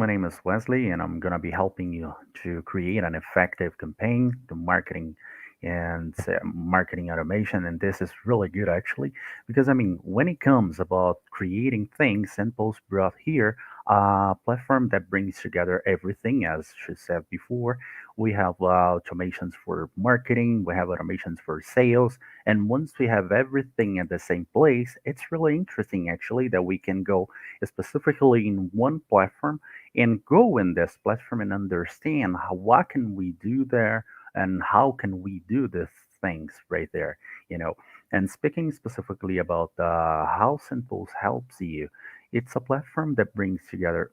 My name is Wesley, and I'm going to be helping you to create an effective campaign, the marketing and marketing automation. And this is really good actually, because when it comes about creating things, SendPulse brought here a platform that brings together everything, as she said before. We have automations for marketing, we have automations for sales, and once we have everything at the same place, it's really interesting actually that we can go specifically in one platform and go in this platform and understand what can we do there and how can we do these things right there, you know. And speaking specifically about how SendPulse helps you, it's a platform that brings together,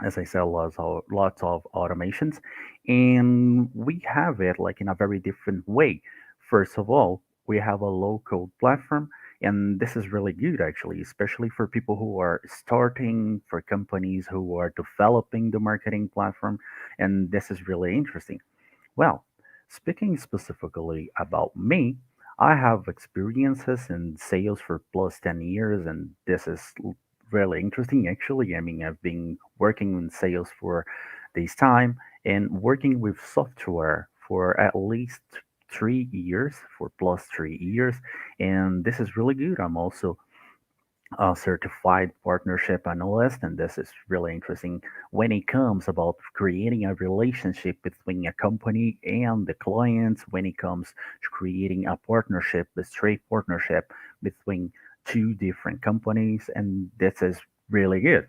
as I said, lots of automations, and we have it like in a very different way. First of all, we have a low code platform, and this is really good actually, especially for people who are starting, for companies who are developing the marketing platform, and this is really interesting. Well, speaking specifically about me, I have experiences in sales for plus 10 years, and this is really interesting actually. I've been working in sales for this time and working with software for at least 3 years, for plus 3 years, and this is really good. I'm also a certified partnership analyst, and this is really interesting when it comes about creating a relationship between a company and the clients, when it comes to creating a partnership, a straight partnership between two different companies, and this is really good.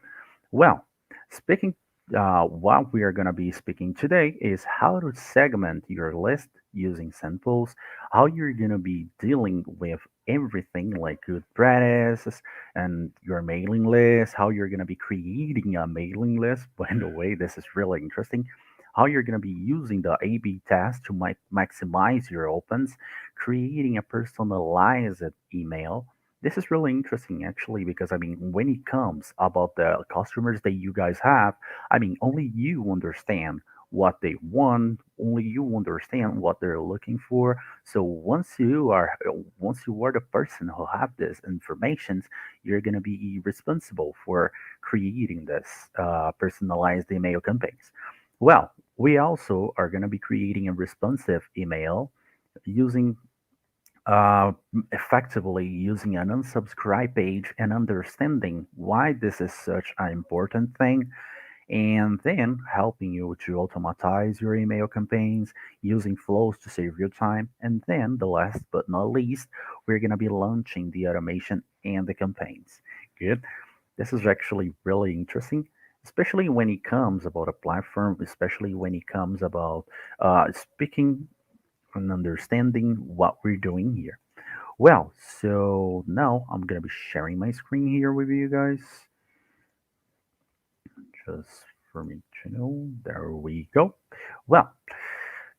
Well, speaking, what we are going to be speaking today is how to segment your list using samples, how you're going to be dealing with everything like good practices and your mailing list, how you're going to be creating a mailing list. By the way, this is really interesting. How you're going to be using the A B test to maximize your opens, creating a personalized email. This is really interesting actually, because when it comes about the customers that you guys have, only you understand what they want, only you understand what they're looking for. So once you are the person who have this information, you're gonna be responsible for creating this personalized email campaigns. Well, we also are gonna be creating a responsive email using uh, effectively using an unsubscribe page and understanding why this is such an important thing, and then helping you to automatize your email campaigns using flows to save your time. And then, the last but not least, we're going to be launching the automation and the campaigns. Good. This is actually really interesting, especially when it comes about a platform, especially when it comes about speaking and understanding what we're doing here. Well, so now I'm gonna be sharing my screen here with you guys, just for me to know. There we go. Well,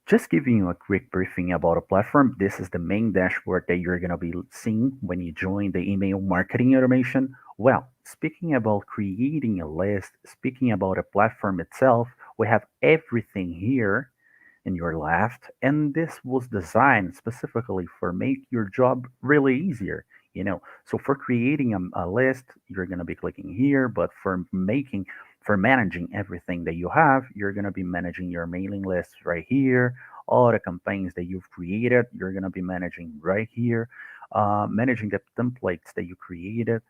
just giving you a quick briefing about a platform. This is the main dashboard that you're gonna be seeing when you join the email marketing automation. Well, speaking about creating a list, speaking about a platform itself, we have everything here in your left, and this was designed specifically for make your job really easier. So for creating a list, you're going to be clicking here, but for managing everything that you have, you're going to be managing your mailing list right here. All the campaigns that you've created, you're going to be managing right here. Managing the templates that you created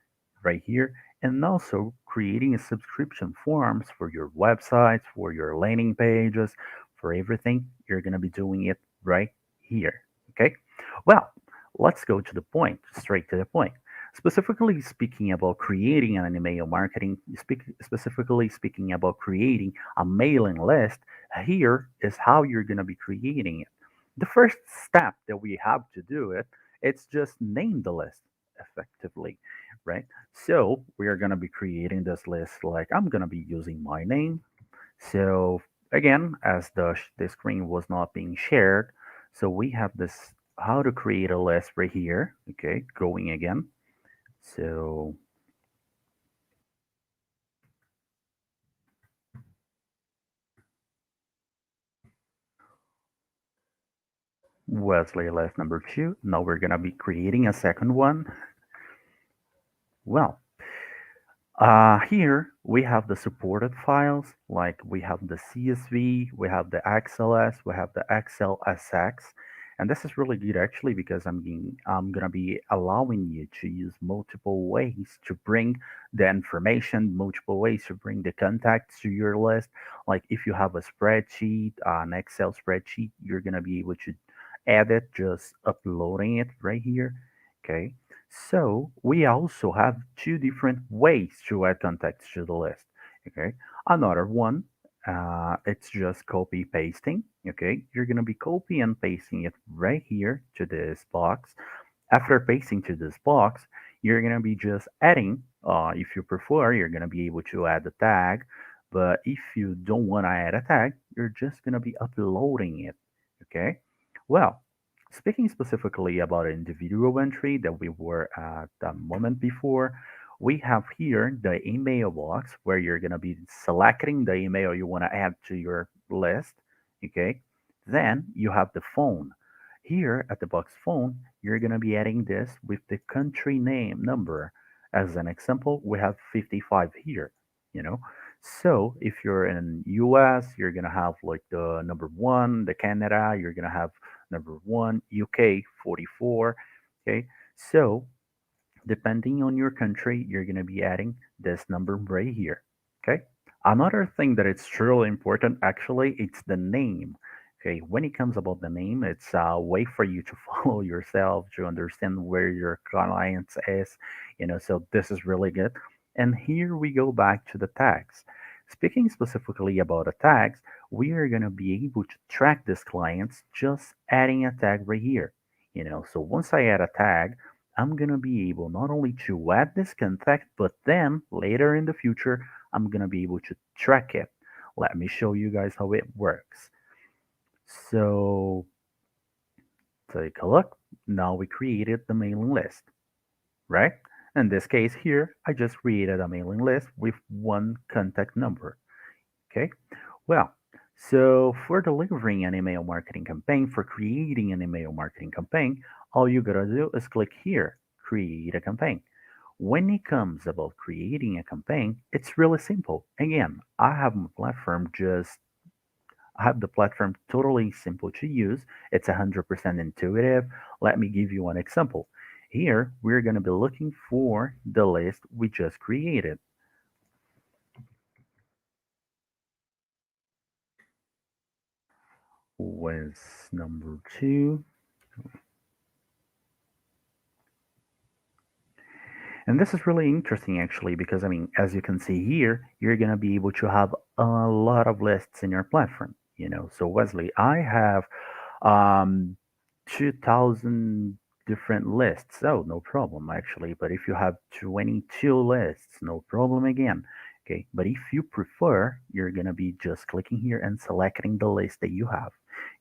right here, and also creating a subscription forms for your websites, for your landing pages, for everything. You're going to be doing it right here. Okay. Well, let's go to the point, straight to the point. Specifically speaking about creating an email marketing, specifically speaking about creating a mailing list, here is how you're going to be creating it. The first step that we have to do it's just name the list effectively, right? So we are going to be creating this list like I'm going to be using my name. So again, as the screen was not being shared, so we have this how to create a list right here. Okay, going again. So Wesley list number two. Now we're gonna be creating a second one. Well, here We have the supported files, like we have the CSV, we have the XLS, we have the XLSX. And this is really good actually because I'm gonna be allowing you to use multiple ways to bring the information, multiple ways to bring the contacts to your list. Like if you have a spreadsheet, an Excel spreadsheet, you're gonna be able to add it, just uploading it right here. Okay. So we also have two different ways to add contacts to the list. Okay. Another one, it's just copy pasting. Okay. You're going to be copy and pasting it right here to this box. After pasting to this box, you're going to be just adding, if you prefer, you're going to be able to add the tag. But if you don't want to add a tag, you're just going to be uploading it. Okay. Well, speaking specifically about individual entry that we were at the moment before, we have here the email box where you're going to be selecting the email you want to add to your list. Okay. Then you have the phone. Here at the box phone, you're going to be adding this with the country name number. As an example, we have 55 here, you know. So if you're in US, you're going to have like the number 1, the Canada, you're going to have number 1, UK 44, okay? So depending on your country, you're going to be adding this number right here. Okay. Another thing that it's truly important, actually, it's the name. Okay. When it comes about the name, it's a way for you to follow yourself, to understand where your client is, so this is really good. And here we go back to the tags. Speaking specifically about the tags, we are going to be able to track this clients just adding a tag right here. So once I add a tag, I'm gonna be able not only to add this contact, but then later in the future, I'm gonna be able to track it. Let me show you guys how it works. So take a look. Now we created the mailing list, right? In this case here, I just created a mailing list with one contact number. Okay. Well, so for delivering an email marketing campaign, for creating an email marketing campaign, all you gotta do is click here, create a campaign. When it comes about creating a campaign, it's really simple. Again, I have the platform totally simple to use. It's 100% intuitive. Let me give you an example. Here, we're going to be looking for the list we just created. Was number 2. And this is really interesting actually because as you can see here, you're going to be able to have a lot of lists in your platform. So Wesley, I have um 2000 different lists. Oh, no problem actually. But if you have 22 lists, no problem again. Okay. But if you prefer, you're going to be just clicking here and selecting the list that you have.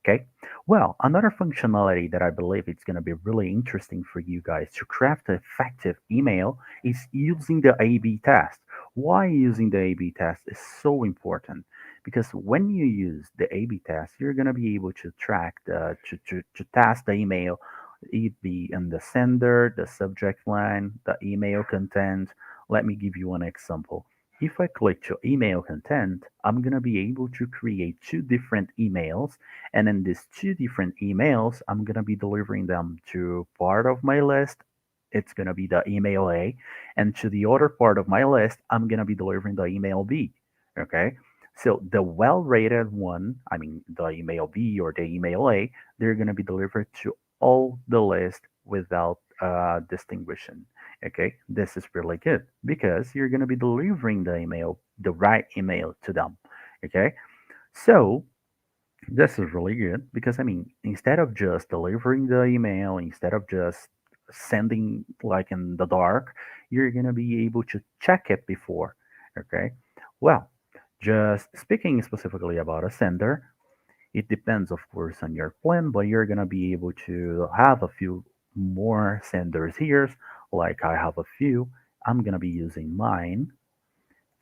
Okay. Well, another functionality that I believe it's going to be really interesting for you guys to craft an effective email is using the A/B test. Why using the A/B test is so important? Because when you use the A/B test, you're going to be able to track to test the email, it be in the sender, the subject line, the email content. Let me give you an example. If I click to email content, I'm going to be able to create two different emails. And in these two different emails, I'm going to be delivering them to part of my list. It's going to be the email A. And to the other part of my list, I'm going to be delivering the email B. Okay. So the well rated one, the email B or the email A, they're going to be delivered to all the list without distinguishing. Okay, this is really good because you're going to be delivering the right email to them. Okay, so this is really good because instead of just delivering the email, instead of just sending like in the dark, you're going to be able to check it before. Okay, well, just speaking specifically about a sender, it depends, of course, on your plan, but you're gonna be able to have a few more senders here. Like I have a few. I'm gonna be using mine.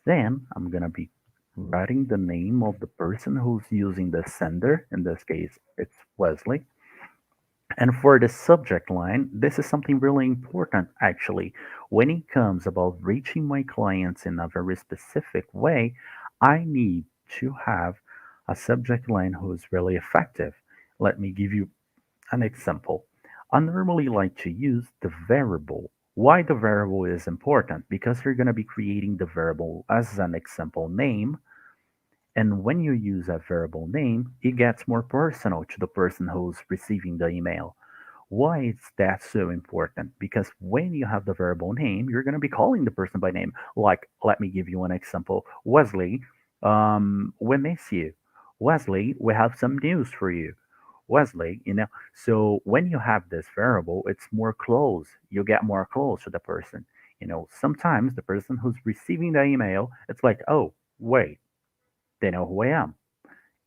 Then I'm gonna be writing the name of the person who's using the sender. In this case, it's Wesley. And for the subject line, this is something really important actually. When it comes about reaching my clients in a very specific way, I need to have a subject line who's really effective. Let me give you an example. I normally like to use the variable. Why the variable is important? Because you're going to be creating the variable as an example name. And when you use a variable name, it gets more personal to the person who's receiving the email. Why is that so important? Because when you have the variable name, you're going to be calling the person by name. Like, let me give you an example. Wesley, we miss you. Wesley, we have some news for you. Wesley, so when you have this variable, it's more close. You get more close to the person. Sometimes the person who's receiving the email, it's like, oh, wait, they know who I am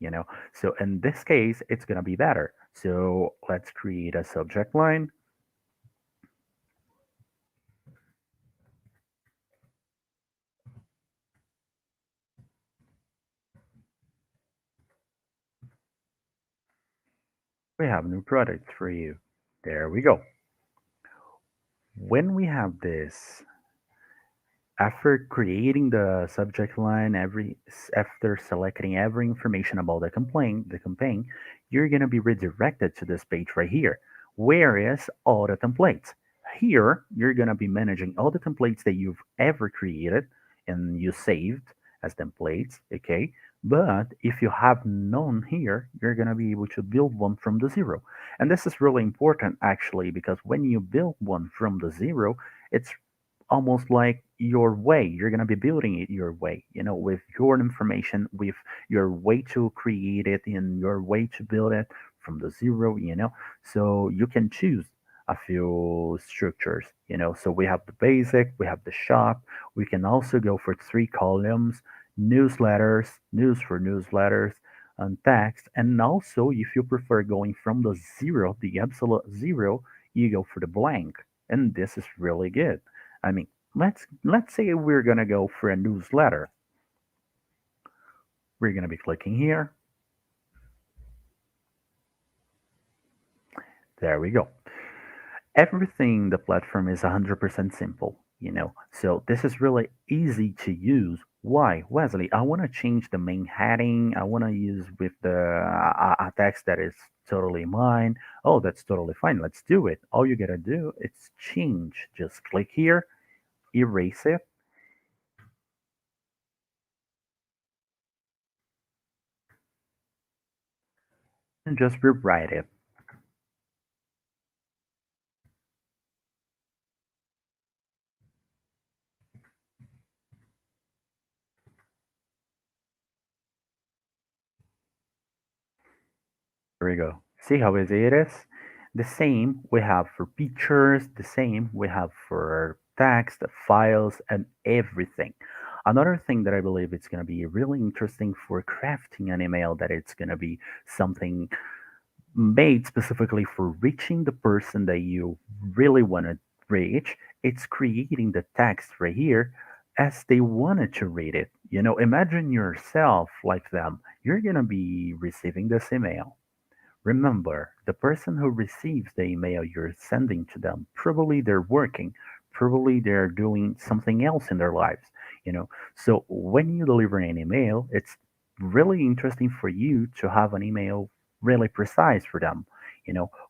you know so in this case it's going to be better. So let's create a subject line. We have new product for you. There we go. When we have this, after creating the subject line, after selecting every information about the campaign, you're going to be redirected to this page right here. Where is all the templates? Here, you're going to be managing all the templates that you've ever created and you saved as templates, okay? But if you have none here, you're going to be able to build one from the zero. And this is really important actually, because when you build one from the zero, it's almost like your way. You're going to be building it your way, with your information, with your way to create it, and your way to build it from the zero. So you can choose a few structures. So we have the basic, we have the shop. We can also go for three columns: newsletters, news for newsletters, and text. And also, if you prefer going from the zero, the absolute zero, you go for the blank. And this is really good. I mean, let's say we're gonna go for a newsletter. We're gonna be clicking here. There we go. Everything the platform is 100% simple. So this is really easy to use. Why, Wesley? I want to change the main heading. I want to use with the a text that is totally mine. Oh, that's totally fine. Let's do it. All you gotta do is change. Just click here, erase it, and just rewrite it. There we go. See how easy it is? The same we have for pictures, the same we have for text, files, and everything. Another thing that I believe it's going to be really interesting for crafting an email, that it's going to be something made specifically for reaching the person that you really want to reach. It's creating the text right here as they wanted to read it. Imagine yourself like them. You're going to be receiving this email. Remember, the person who receives the email you're sending to them, probably they're working, probably they're doing something else in their lives, you know. So when you deliver an email, it's really interesting for you to have an email really precise for them.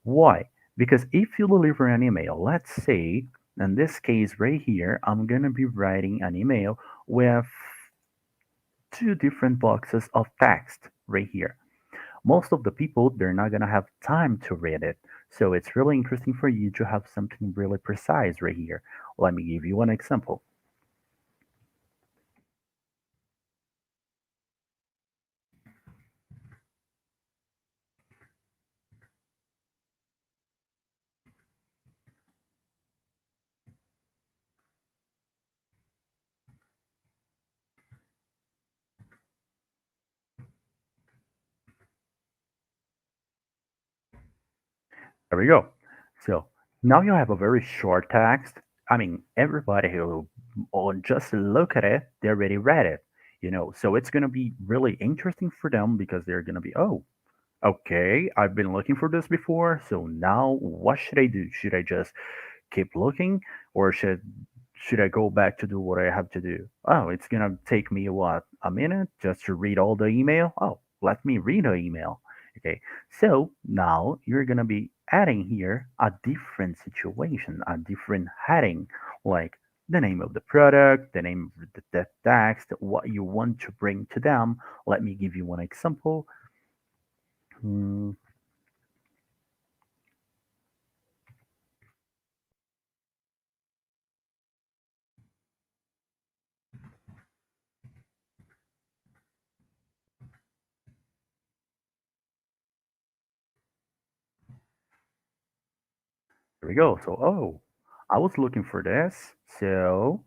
Why? Because if you deliver an email, let's say, in this case right here, I'm going to be writing an email with two different boxes of text right here. Most of the people, they're not going to have time to read it. So it's really interesting for you to have something really precise right here. Let me give you an example. There we go. So now you have a very short text. I mean, everybody who just look at it, they already read it. So it's going to be really interesting for them, because they're going to be, oh, Okay, I've been looking for this before, so now what should I do? Should I just keep looking, or should I go back to do what I have to do? Oh, it's gonna take me what, a minute just to read all the email? Oh, let me read the email. Okay, so now you're gonna be adding here a different situation, a different heading, like the name of the product, the name of the text, what you want to bring to them. Let me give you one example. Hmm, Here we go. So, oh, I was looking for this, so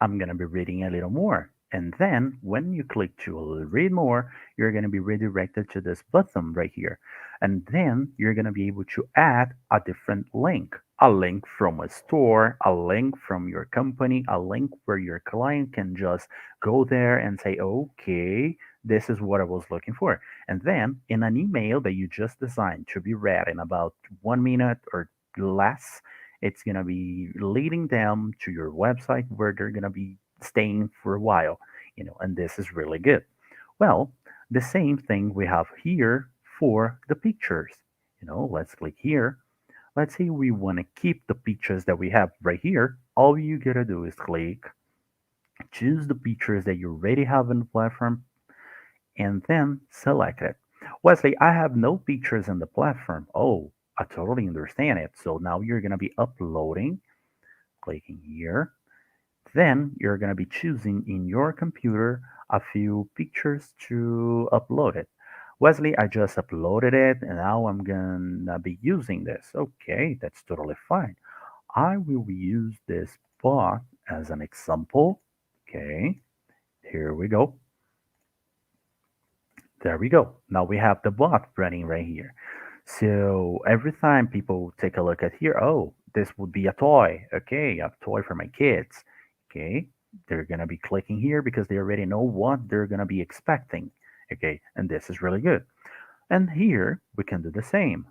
I'm going to be reading a little more. And then when you click to read more, you're going to be redirected to this button right here. And then you're going to be able to add a different link, a link from a store, a link from your company, a link where your client can just go there and say, okay, this is what I was looking for. And then in an email that you just designed to be read in about 1 minute or less, it's going to be leading them to your website where they're going to be staying for a while, and this is really good. Well, the same thing we have here for the pictures. Let's click here. Let's say we want to keep the pictures that we have right here. All you gotta do is click, choose the pictures that you already have on the platform, and then select it. Wesley, I have no pictures on the platform. Oh, I totally understand it. So now you're going to be uploading, clicking here. Then you're going to be choosing in your computer a few pictures to upload it. Wesley, I just uploaded it and now I'm going to be using this. Okay, that's totally fine. I will use this bot as an example. Okay, here we go. There we go. Now we have the bot running right here. So every time people take a look at here, oh, this would be a toy. Okay, a toy for my kids. Okay, they're gonna be clicking here because they already know what they're gonna be expecting. Okay, and this is really good. And here we can do the same.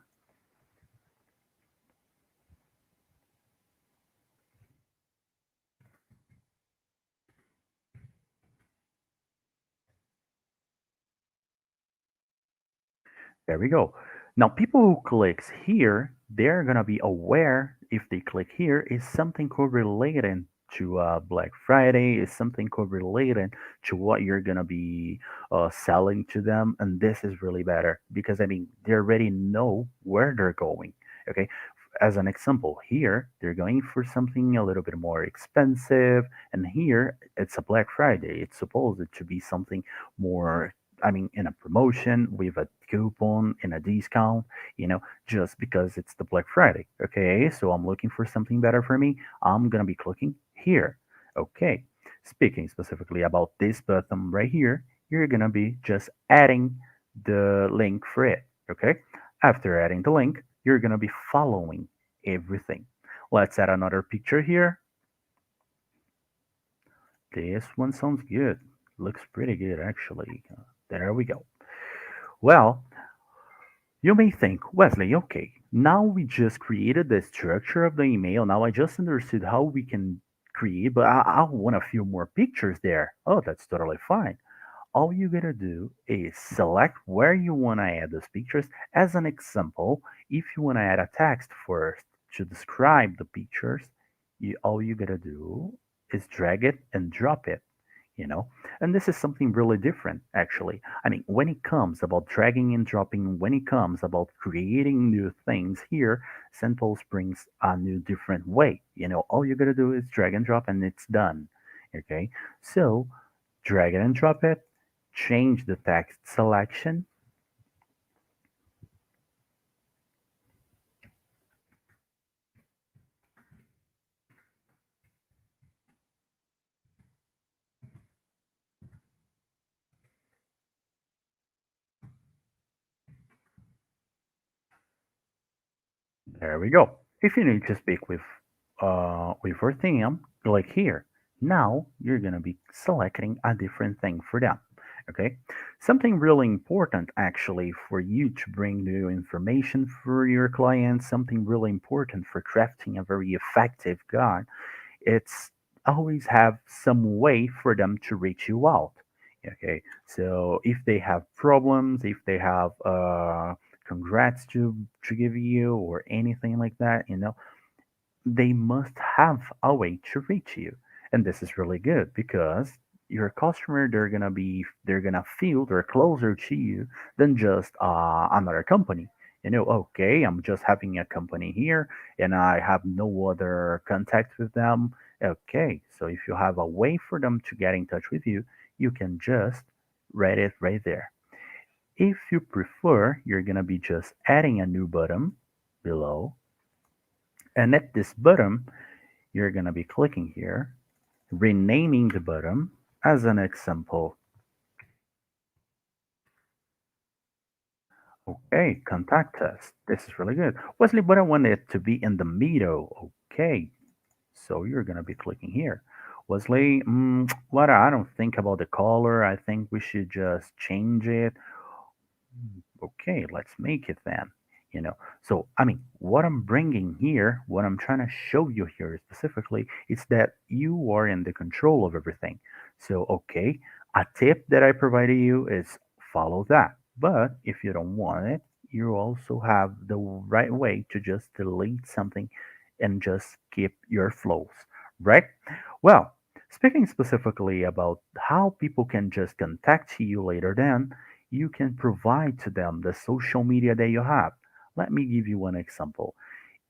There we go. Now, people who clicks here, they're gonna be aware if they click here is something correlated to Black Friday, is something correlated to what you're gonna be selling to them, and this is really better because I mean they already know where they're going. Okay, as an example, here they're going for something a little bit more expensive, and here it's a Black Friday. It's supposed to be something more, I mean, in a promotion with a coupon and a discount, just because it's the Black Friday. Okay, so I'm looking for something better for me. I'm gonna be clicking here. Okay, speaking specifically about this button right here, you're gonna be just adding the link for it. Okay, after adding the link, you're gonna be following everything. Let's add another picture here. This one sounds good. Looks pretty good actually. There we go. Well, you may think, Wesley, okay, now we just created the structure of the email. Now I just understood how we can create, but I want a few more pictures there. Oh, that's totally fine. All you gotta do is select where you want to add those pictures. As an example, if you want to add a text first to describe the pictures, all you gotta do is drag it and drop it you know and this is something really different, actually. I mean, when it comes about dragging and dropping, when it comes about creating new things here, SendPulse brings a new different way. All you gotta do is drag and drop and it's done. Okay, so drag it and drop it, change the text selection. There we go. If you need to speak with your team, click here. Now you're gonna be selecting a different thing for them. Okay, something really important actually for you to bring new information for your clients, something really important for crafting a very effective guide. It's always have some way for them to reach you out. Okay, so if they have problems, if they have congrats to give you or anything like that, they must have a way to reach you. And this is really good because your customer, they're gonna feel they're closer to you than just another company. Okay, I'm just having a company here and I have no other contact with them. Okay, so if you have a way for them to get in touch with you, you can just write it right there. If you prefer, you're gonna be just adding a new button below, and at this button you're going to be clicking here, renaming the button. As an example, okay, contact us. This is really good. Wesley, but I want it to be in the middle. Okay, so you're going to be clicking here. Wesley, what I don't think about the color. I think we should just change it. Okay, let's make it then. So I mean, what I'm bringing here, what I'm trying to show you here specifically, is that you are in the control of everything. So, okay, a tip that I provided you is follow that. But if you don't want it, you also have the right way to just delete something and just keep your flows, right? Well, speaking specifically about how people can just contact you later, then you can provide to them the social media that you have. Let me give you one example.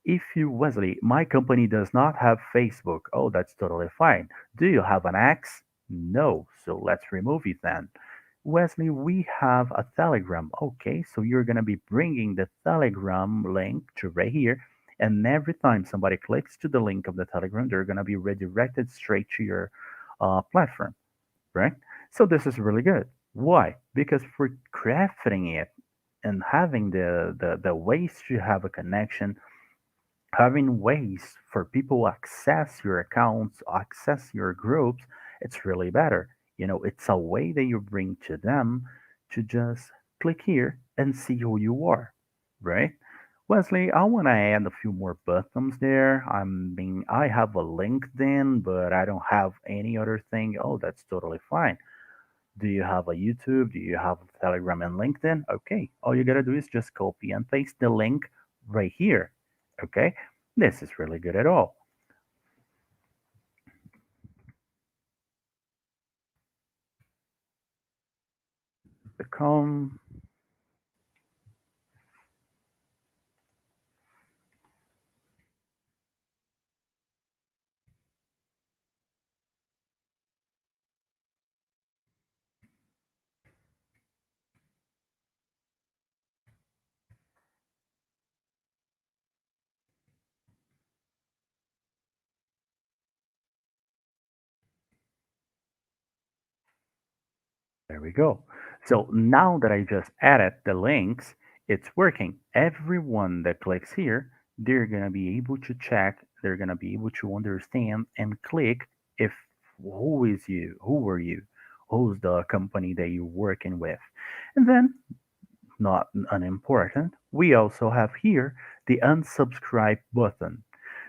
If you, Wesley, my company does not have Facebook. Oh, that's totally fine. Do you have an X? No. So let's remove it then. Wesley, we have a Telegram. Okay, so you're going to be bringing the Telegram link to right here. And every time somebody clicks to the link of the Telegram, they're going to be redirected straight to your platform, right? So this is really good. Why? Because for crafting it and having the ways to have a connection, having ways for people to access your accounts, access your groups, it's really better. It's a way that you bring to them to just click here and see who you are, right? Wesley, I want to add a few more buttons there. I have a LinkedIn, but I don't have any other thing. Oh, that's totally fine. Do you have a YouTube? Do you have Telegram and LinkedIn? Okay, all you gotta do is just copy and paste the link right here. Okay, this is really good at all. Become, there we go. So now that I just added the links, it's working. Everyone that clicks here, they're gonna be able to check, they're gonna be able to understand and click if who is you, who are you, who's the company that you're working with. And then not unimportant, we also have here the unsubscribe button.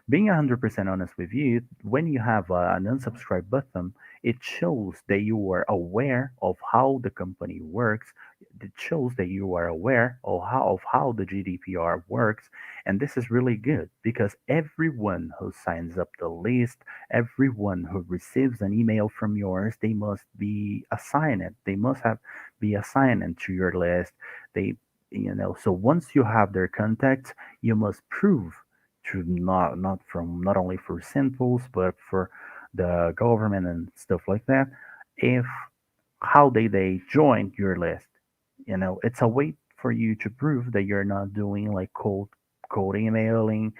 Being 100% honest with you, when you have an unsubscribe button, it shows that you are aware of how the company works. It shows that you are aware of how the GDPR works. And this is really good because everyone who signs up the list, everyone who receives an email from yours, they must be assigned. They must have be assigned to your list. So once you have their contacts, you must prove to not only for SendPulse but for the government and stuff like that, if how they join your list. It's a way for you to prove that you're not doing like cold emailing,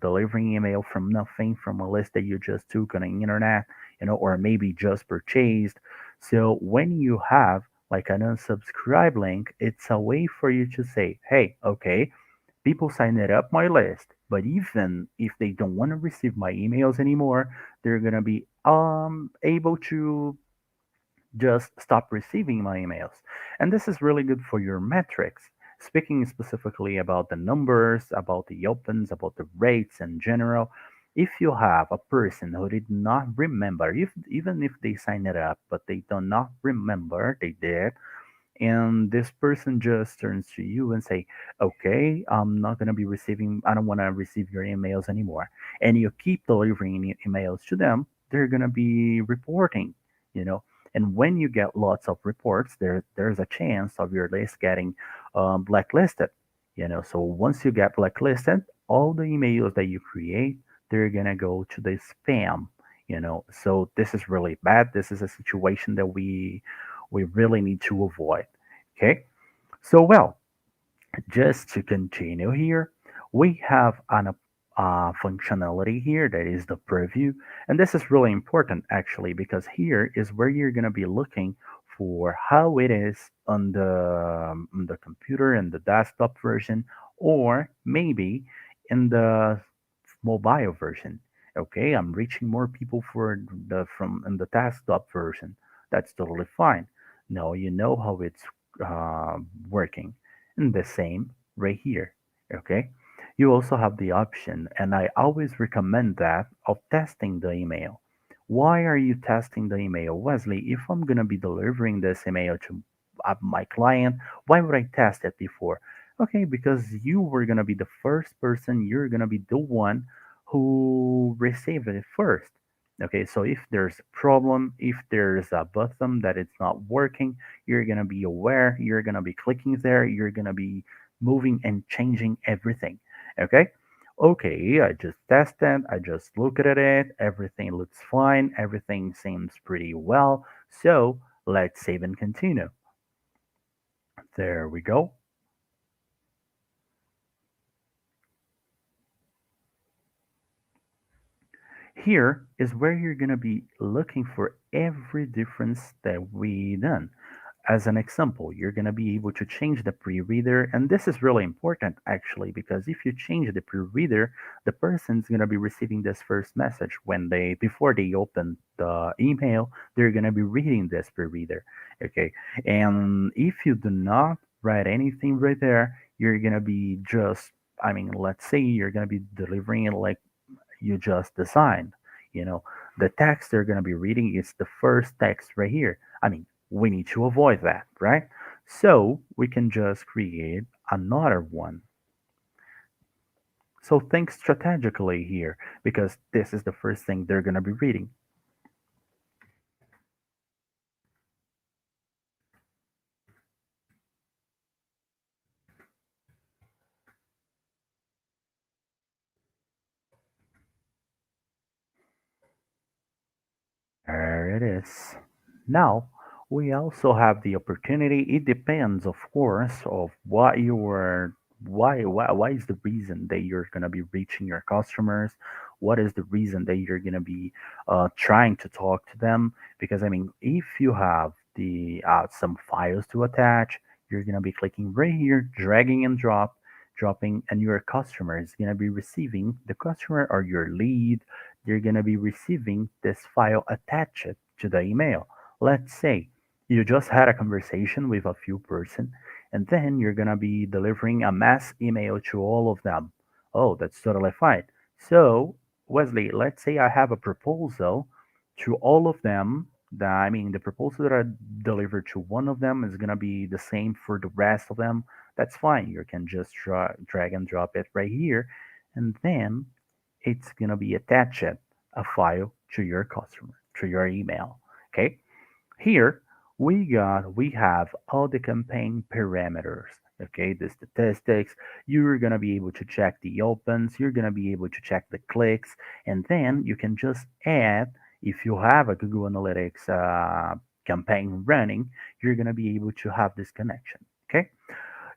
delivering email from nothing from a list that you just took on the internet, or maybe just purchased. So when you have like an unsubscribe link, it's a way for you to say, hey, okay, people sign it up my list, but even if they don't want to receive my emails anymore, they're gonna be able to just stop receiving my emails. And this is really good for your metrics. Speaking specifically about the numbers, about the opens, about the rates in general, if you have a person who did not remember, if even if they signed it up, but they do not remember they did, and this person just turns to you and say, okay, I'm not going to be receiving, I don't want to receive your emails anymore, and you keep delivering emails to them, they're going to be reporting, you know. And when you get lots of reports, there's a chance of your list getting blacklisted, you know. So once you get blacklisted, all the emails that you create, they're going to go to the spam, you know. So this is really bad. This is a situation that we really need to avoid. Okay, so well, just to continue here, we have an functionality here that is the preview, and this is really important actually because here is where you're going to be looking for how it is on the computer and the desktop version, or maybe in the mobile version. Okay, I'm reaching more people for the from in the desktop version. That's totally fine. Now you know how it's working. And the same right here. Okay, you also have the option, and I always recommend that of testing the email. Why are you testing the email, Wesley? If I'm gonna be delivering this email to my client, why would I test it before? Okay, because you were gonna be the first person, you're gonna be the one who received it first. Okay, so if there's a problem, if there's a button that it's not working, you're gonna be aware, you're gonna be clicking there, you're gonna be moving and changing everything. Okay, okay, I just tested, I just looked at it, everything looks fine, everything seems pretty well. So let's save and continue. There we go. Here is where you're going to be looking for every difference that we done. As an example, you're going to be able to change the pre-reader, and this is really important actually because if you change the pre-reader, the person's going to be receiving this first message when they before they open the email, they're going to be reading this pre-reader. Okay, and if you do not write anything right there, you're going to be just, I mean, let's say you're going to be delivering it like you just designed. You know, the text they're going to be reading is the first text right here. I mean, we need to avoid that, right? So we can just create another one. So think strategically here because this is the first thing they're going to be reading. There it is. Now, we also have the opportunity. It depends, of course, of what you were, why is the reason that you're going to be reaching your customers? What is the reason that you're going to be trying to talk to them? Because, I mean, if you have the some files to attach, you're going to be clicking right here, dragging and dropping, and your customer is going to be receiving the customer or your lead you're going to be receiving this file attached to the email. Let's say you just had a conversation with a few person and then you're going to be delivering a mass email to all of them. Oh, that's totally fine. So, Wesley, let's say I have a proposal to all of them. I mean, the proposal that I delivered to one of them is going to be the same for the rest of them. That's fine. You can just drag and drop it right here. And then it's going to be attached a file to your customer, to your email. Okay. Here we have all the campaign parameters. Okay, the statistics. You're gonna be able to check the opens. You're gonna be able to check the clicks, and then you can just add. If you have a Google Analytics campaign running, you're gonna be able to have this connection. Okay.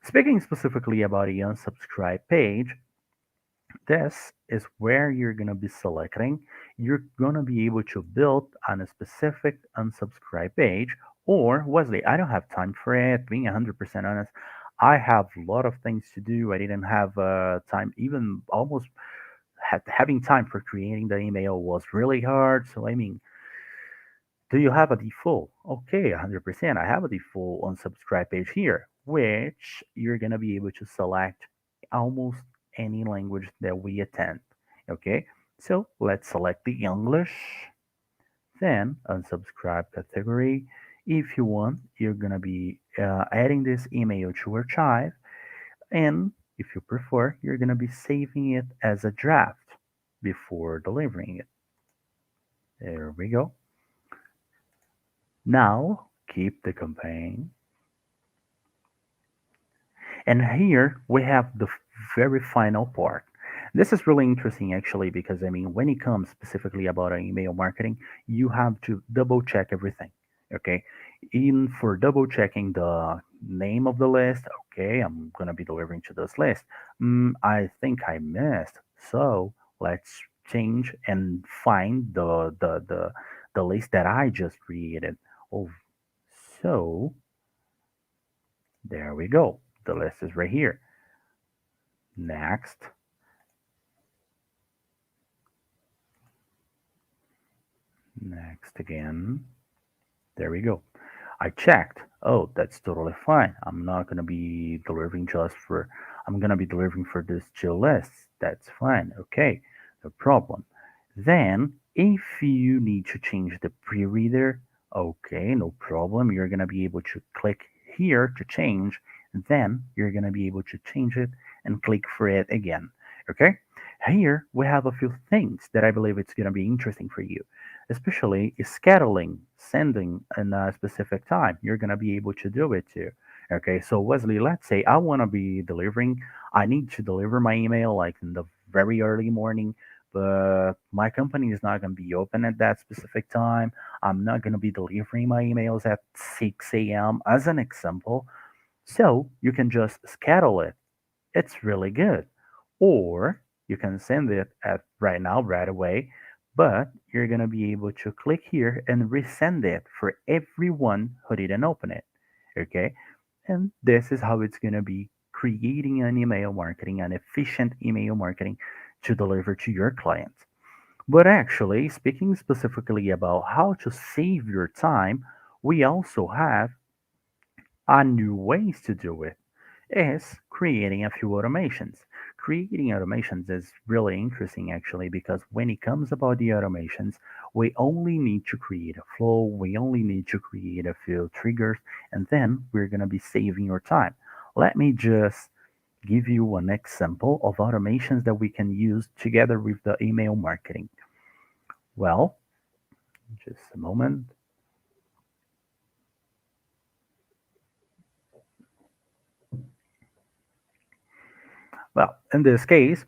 Speaking specifically about the unsubscribe page, this is where you're going to be selecting. You're going to be able to build on a specific unsubscribe page. Or, Wesley, I don't have time for it. Being 100% honest, I have a lot of things to do. I didn't have time, even almost having time for creating the email was really hard. So, I mean, Do you have a default? Okay, 100%. I have a default unsubscribe page here, which you're going to be able to select almost any language that we attend. Okay, so let's select the English, then unsubscribe category. If you want, you're going to be adding this email to archive, and if you prefer, you're going to be saving it as a draft before delivering it. There we go. Now, keep the campaign. And here we have the very final part. This is really interesting actually because I mean when it comes specifically about email marketing, you have to double check everything. Okay. In for double checking the name of the list, okay, I'm gonna be delivering to this list. I think I missed. So let's change and find the list that I just created. Oh, so there we go. The list is right here. Next, next again. There we go. I checked. Oh, that's totally fine. I'm not gonna be delivering just for. I'm gonna be delivering for this two lists. That's fine. Okay, no problem. Then, if you need to change the pre-reader, okay, no problem. You're gonna be able to click here to change. Then you're gonna be able to change it and click for it again. Okay. Here we have a few things that I believe it's gonna be interesting for you, especially scheduling, sending in a specific time. You're going to be able to do it too. Okay, so Wesley, let's say I want to be delivering, I need to deliver my email like in the very early morning, but my company is not going to be open at that specific time. I'm not going to be delivering my emails at 6 a.m. as an example. So you can just schedule it. It's really good. Or you can send it at right now, right away, but you're going to be able to click here and resend it for everyone who didn't open it. Okay. And this is how it's going to be creating an email marketing, an efficient email marketing to deliver to your clients. But actually, speaking specifically about how to save your time, we also have a new ways to do it is creating a few automations. Creating automations is really interesting actually because when it comes about the automations, we only need to create a flow, we only need to create a few triggers, and then we're going to be saving your time. Let me just give you an example of automations that we can use together with the email marketing. Well, just a moment. Well, in this case,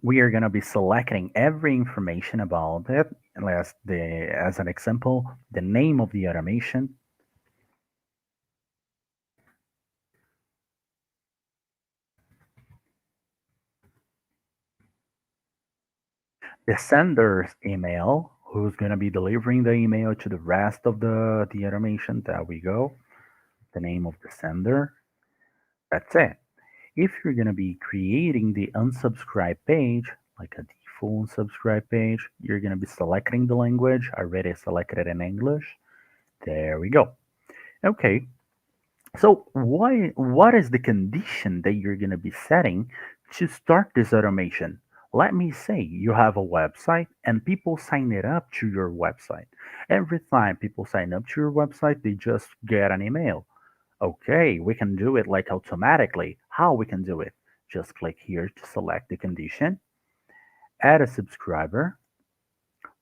we are going to be selecting every information about it. As an example, the name of the automation, the sender's email, who's going to be delivering the email to the rest of the automation. There we go. The name of the sender. That's it. If you're going to be creating the unsubscribe page, like a default unsubscribe page, you're going to be selecting the language. I already selected it in English. There we go. Okay, so what is the condition that you're going to be setting to start this automation? Let me say you have a website and people sign it up to your website. Every time people sign up to your website, they just get an email. Okay, we can do it like automatically. How we can do it? Just click here to select the condition, add a subscriber.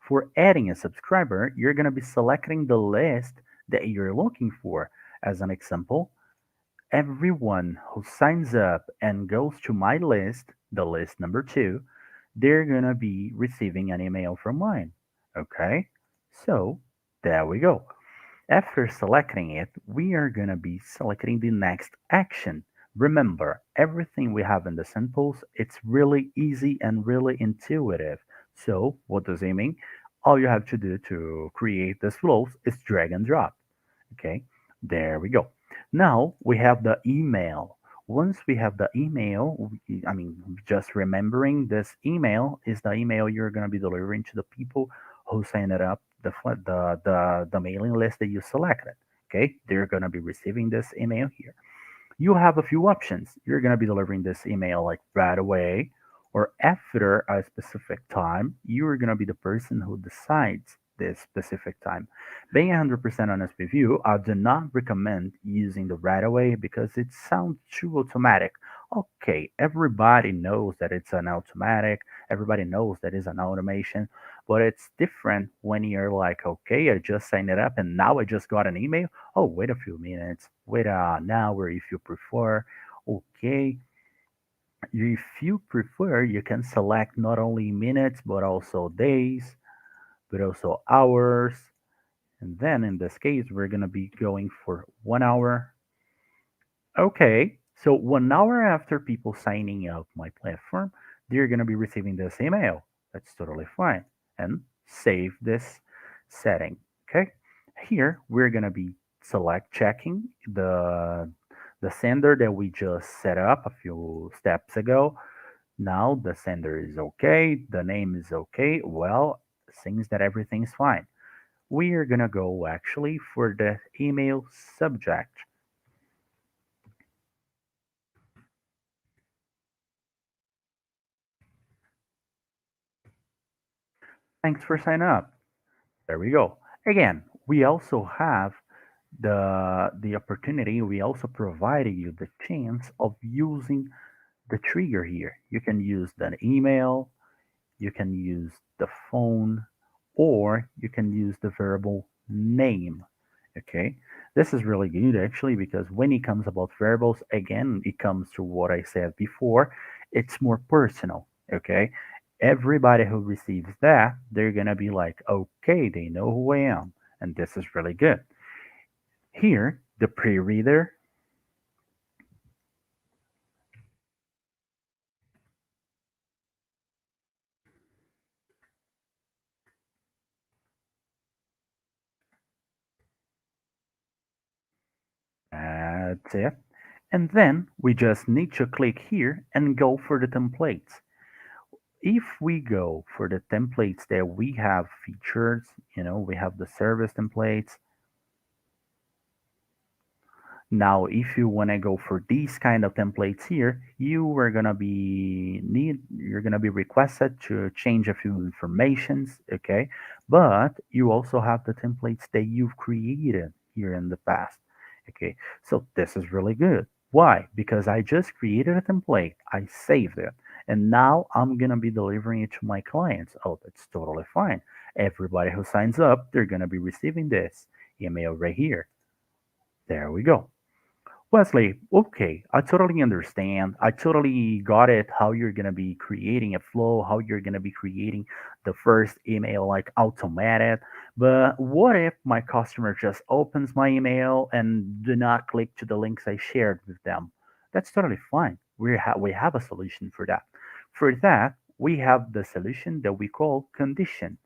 For adding a subscriber, you're going to be selecting the list that you're looking for. As an example, everyone who signs up and goes to my list, the list number two, they're going to be receiving an email from mine. Okay? So, there we go. After selecting it, we are going to be selecting the next action. Remember, everything we have in the SendPulse, it's really easy and really intuitive. So, what does it mean? All you have to do to create this flows is drag and drop. Okay, there we go. Now we have the email. Once we have the email, I mean, just remembering this email is the email you're going to be delivering to the people who signed it up the mailing list that you selected. Okay, they're going to be receiving this email here. You have a few options. You're going to be delivering this email like right away or after a specific time. You're going to be the person who decides this specific time. Being 100% honest with you, I do not recommend using the right away because it sounds too automatic. Okay, everybody knows that it's an automatic, everybody knows that it's an automation, but it's different when you're like, okay, I just signed it up and now I just got an email. Oh, wait a few minutes, wait an hour if you prefer. Okay, if you prefer, you can select not only minutes, but also days, but also hours. And then in this case, we're going to be going for 1 hour. Okay, so 1 hour after people signing up my platform, they're going to be receiving this email. That's totally fine. And save this setting. Okay, here we're going to be checking the sender that we just set up a few steps ago. Now the sender is okay, the name is okay. Well, seems that everything's fine. We are going to go actually for the email subject. Thanks for signing up. There we go. Again, we also have the opportunity, we also provided you the chance of using the trigger here. You can use the email, you can use the phone, or you can use the variable name. Okay, this is really good actually because when it comes about variables, again, it comes to what I said before. It's more personal. Okay, everybody who receives that, they're gonna be like, okay, they know who I am, and this is really good. Here, the pre-reader. That's it. And then we just need to click here and go for the templates. If we go for the templates that we have featured, we have the service templates. Now, if you want to go for these kind of templates here, you're gonna be requested to change a few informations, okay? But you also have the templates that you've created here in the past, okay? So this is really good. Why? Because I just created a template, I saved it, and now I'm gonna be delivering it to my clients. Oh, that's totally fine. Everybody who signs up, they're gonna be receiving this email right here. There we go. Wesley, okay, I totally understand. I totally got it how you're going to be creating a flow, how you're going to be creating the first email like automated. But what if my customer just opens my email and do not click to the links I shared with them? That's totally fine. We have a solution for that. For that, we have the solution that we call condition.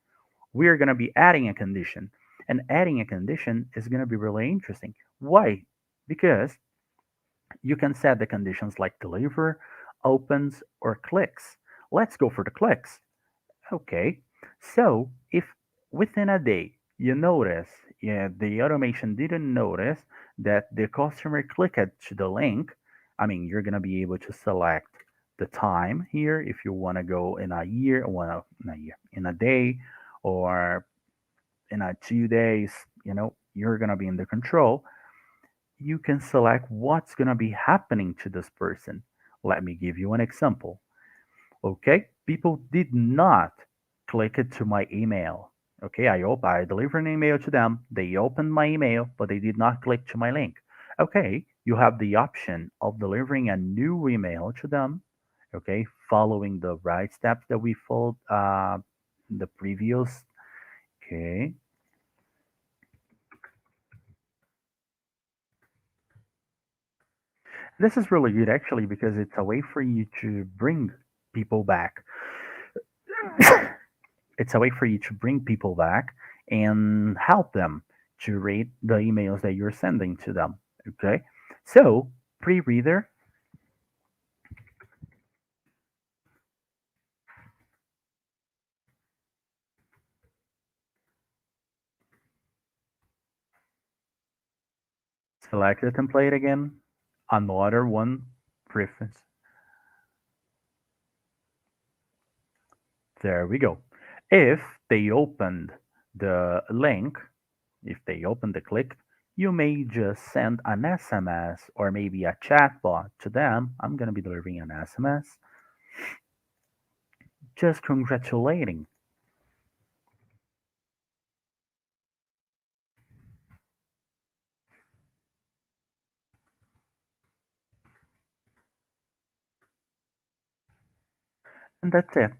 We are going to be adding a condition, and adding a condition is going to be really interesting. Why? Because you can set the conditions like deliver, opens, or clicks. Let's go for the clicks. Okay, so if within a day you notice, yeah, the automation didn't notice that the customer clicked to the link, I mean, you're gonna be able to select the time here if you want to go in a year, or in a year, in a day, or in a 2 days. You're gonna be in the control. You can select what's going to be happening to this person. Let me give you an example. Okay, people did not click it to my email. Okay, I delivered an email to them. They opened my email, but they did not click to my link. Okay, you have the option of delivering a new email to them. Okay, following the right steps that we followed the previous. Okay, this is really good actually because it's a way for you to bring people back. It's a way for you to bring people back and help them to read the emails that you're sending to them. Okay, so pre-reader. Select the template again. Another one preference. There we go. If they opened the link, if they open the click, you may just send an SMS or maybe a chatbot to them. I'm going to be delivering an SMS just congratulating. And that's it.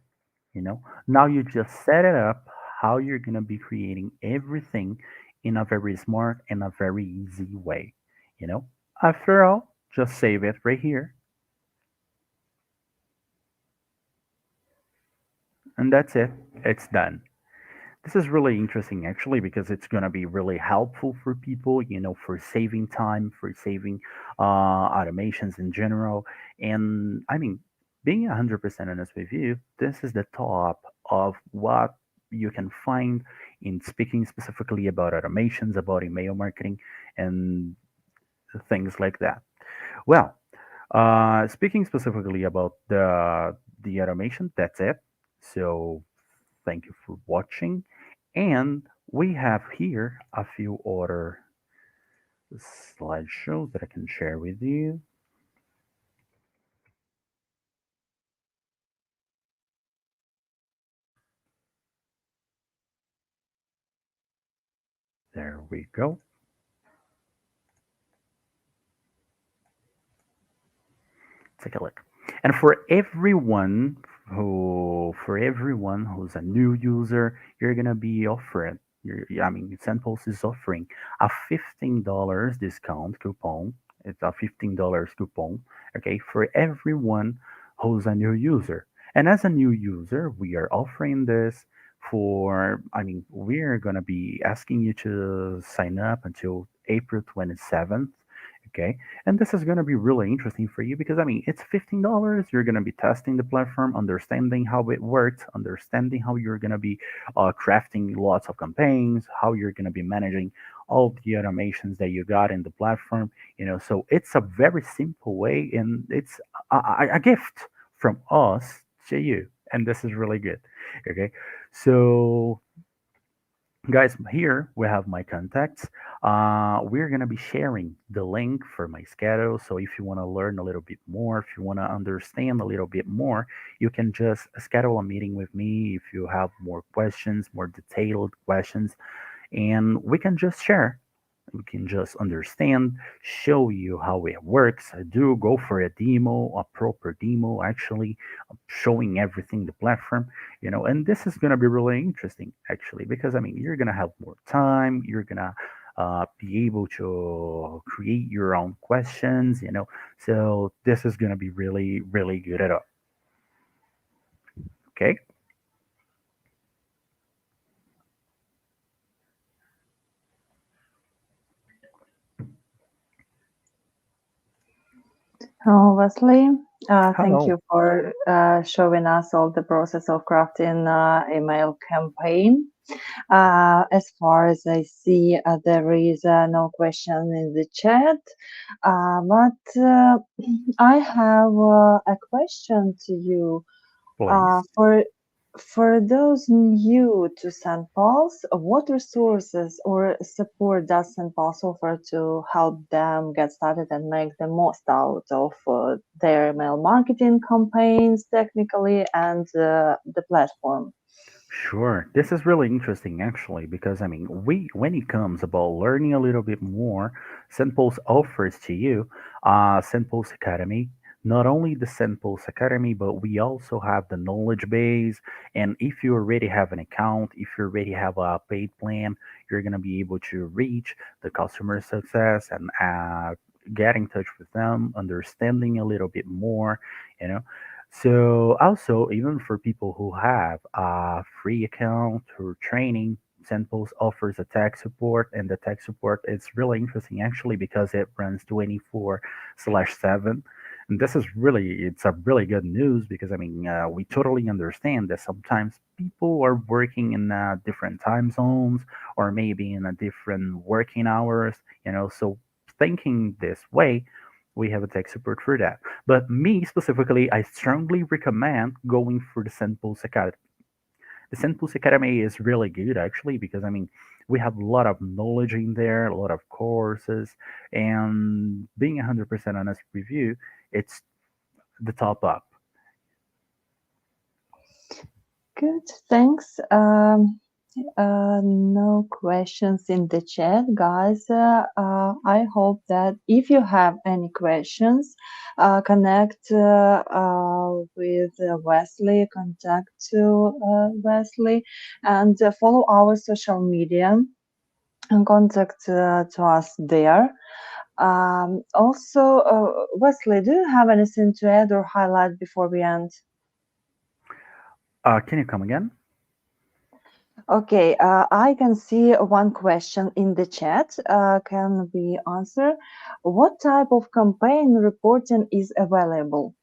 Now you just set it up how you're going to be creating everything in a very smart and a very easy way. You know, After all, just save it right here. And that's it. It's done. This is really interesting actually because it's going to be really helpful for people, for saving time, for saving automations in general. And I mean, being 100% honest with you, this is the top of what you can find in speaking specifically about automations, about email marketing, and things like that. Well, speaking specifically about the automation, that's it. So thank you for watching. And we have here a few other slideshows that I can share with you. There we go. Take a look. And for everyone who's a new user, you're gonna be offering. I mean, SendPulse is offering a $15 discount coupon. It's a $15 coupon, okay, for everyone who's a new user. And as a new user, we are offering this for. I mean, we're gonna be asking you to sign up until April 27th. Okay, and this is going to be really interesting for you because I mean, it's $15. You're going to be testing the platform, understanding how it works, understanding how you're going to be crafting lots of campaigns, how you're going to be managing all the automations that you got in the platform. So it's a very simple way, and it's a gift from us to you, and this is really good. Okay, so guys, here we have my contacts. We're going to be sharing the link for my schedule. So if you want to learn a little bit more, if you want to understand a little bit more, you can just schedule a meeting with me if you have more questions, more detailed questions, and we can just understand, show you how it works. I do go for a demo, a proper demo, actually, showing everything the platform, and this is going to be really interesting, actually, because I mean, you're going to have more time, you're going to be able to create your own questions, so this is going to be really, really good at all. Okay. Oh, Wesley, thank Hello. you for showing us all the process of crafting email campaign. As far as I see, there is no question in the chat, but I have a question to you. Please. For those new to SendPulse, what resources or support does SendPulse offer to help them get started and make the most out of their email marketing campaigns technically and the platform? Sure. This is really interesting actually because I mean, when it comes about learning a little bit more, SendPulse offers to you SendPulse Academy. Not only the SendPulse Academy, but we also have the knowledge base. And if you already have an account, if you already have a paid plan, you're gonna be able to reach the customer success and get in touch with them, understanding a little bit more, you know. So also, even for people who have a free account or training, SendPulse offers a tech support, and the tech support is really interesting actually because it runs 24/7. And this is it's a really good news because I mean, we totally understand that sometimes people are working in different time zones or maybe in a different working hours, so thinking this way, we have a tech support for that. But me specifically, I strongly recommend going for the SendPulse Academy. The SendPulse Academy is really good actually because we have a lot of knowledge in there, a lot of courses, and being 100% honest with you, it's the top up. Good, thanks. No questions in the chat, guys. I hope that if you have any questions, connect with Wesley, contact to Wesley, and follow our social media and contact to us there. Also, Wesley, do you have anything to add or highlight before we end? Can you come again? Okay, I can see one question in the chat. Can we answer? What type of campaign reporting is available?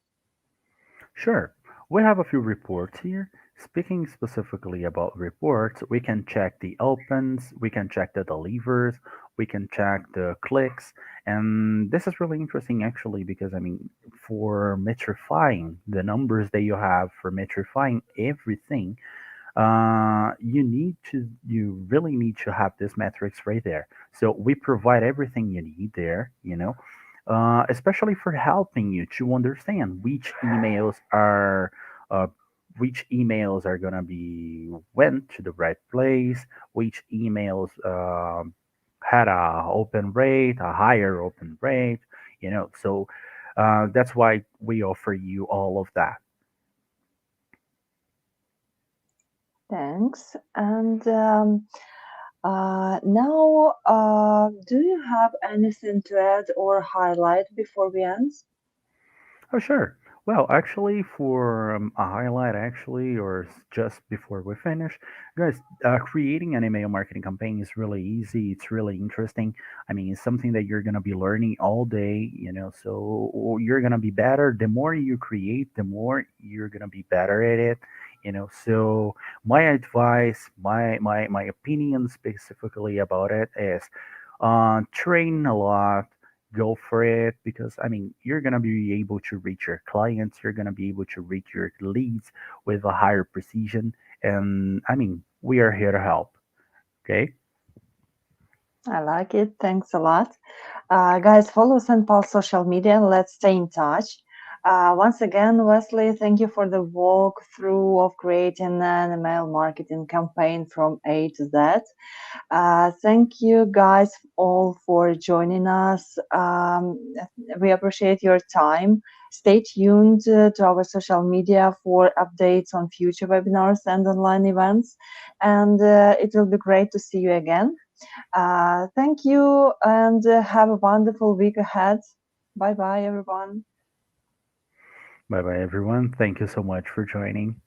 Sure. We have a few reports here. Speaking specifically about reports, we can check the opens, we can check the delivers, we can check the clicks, and this is really interesting actually because for metrifying the numbers that you have for metrifying everything, you really need to have this metrics right there. So we provide everything you need there, especially for helping you to understand uh, which emails are gonna be went to the right place, which emails had a open rate, a higher open rate, So that's why we offer you all of that. Thanks. And now, do you have anything to add or highlight before we end? Oh, sure. Well, actually, for a highlight, actually, or just before we finish, guys, creating an email marketing campaign is really easy. It's really interesting. It's something that you're going to be learning all day, so you're going to be better. The more you create, the more you're going to be better at it, So, my advice, my opinion specifically about it is train a lot, go for it because you're going to be able to reach your clients, you're going to be able to reach your leads with a higher precision, and we are here to help. Okay. I like it. Thanks a lot. Guys, follow SendPulse social media and let's stay in touch. Once again, Wesley, thank you for the walkthrough of creating an email marketing campaign from A to Z. Thank you guys all for joining us. We appreciate your time. Stay tuned to our social media for updates on future webinars and online events. And it will be great to see you again. Thank you and have a wonderful week ahead. Bye bye, everyone. Bye bye, everyone. Thank you so much for joining.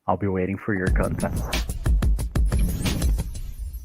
I'll be waiting for your content.